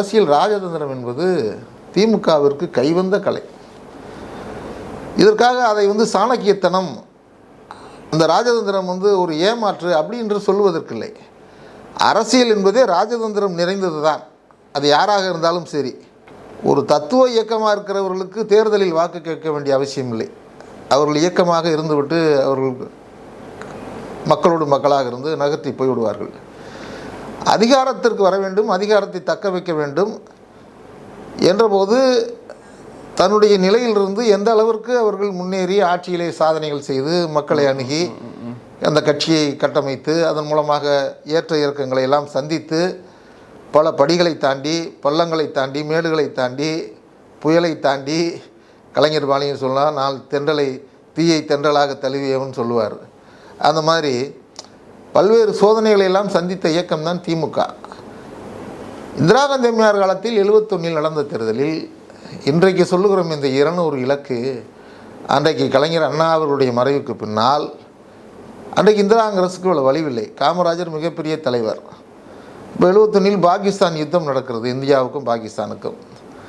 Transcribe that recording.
அரசியல் ராஜதந்திரம் என்பது திமுகவிற்கு கைவந்த கலை. இதற்காக அதை சாணக்கியத்தனம், இந்த ராஜதந்திரம் ஒரு ஏமாற்று அப்படி என்று சொல்வதற்கில்லை. அரசியல் என்பதே ராஜதந்திரம் நிறைந்தது தான். அது யாராக இருந்தாலும் சரி. ஒரு தத்துவ இயக்கமாக இருக்கிறவர்களுக்கு தேர்தலில் வாக்கு கேட்க வேண்டிய அவசியம் இல்லை. அவர்கள் இயக்கமாக இருந்துவிட்டு அவர்கள் மக்களோடு மக்களாக இருந்து நகர்த்தி போய்விடுவார்கள். அதிகாரத்திற்கு வர வேண்டும், அதிகாரத்தை தக்க வைக்க வேண்டும் என்றபோது தன்னுடைய நிலையிலிருந்து எந்த அளவிற்கு அவர்கள் முன்னேறி ஆட்சியிலே சாதனைகள் செய்து மக்களை அணுகி அந்த கட்சியை கட்டமைத்து அதன் மூலமாக ஏற்ற இறக்கங்களை எல்லாம் சந்தித்து பல படிகளை தாண்டி, பள்ளங்களை தாண்டி, மேடுகளை தாண்டி, புயலை தாண்டி, கலைஞர் பாணின்னு சொல்லலாம், நான் தென்றலை தீயை தென்றலாக தழுவியவன் சொல்லுவார். அந்த மாதிரி பல்வேறு சோதனைகளை எல்லாம் சந்தித்த இயக்கம் தான் திமுக. இந்திரா காந்தி அம்மையார் காலத்தில் 71 நடந்த தேர்தலில் இன்றைக்கு சொல்லுகிறோம் இந்த 200 இலக்கு அன்றைக்கு கலைஞர் அண்ணா அவர்களுடைய மறைவுக்கு பின்னால் அன்றைக்கு இந்திரா காங்கிரஸுக்கு இவ்வளோ வலிவில்லை. காமராஜர் மிகப்பெரிய தலைவர். இப்போ 71 பாகிஸ்தான் யுத்தம் நடக்கிறது, இந்தியாவுக்கும் பாகிஸ்தானுக்கும்.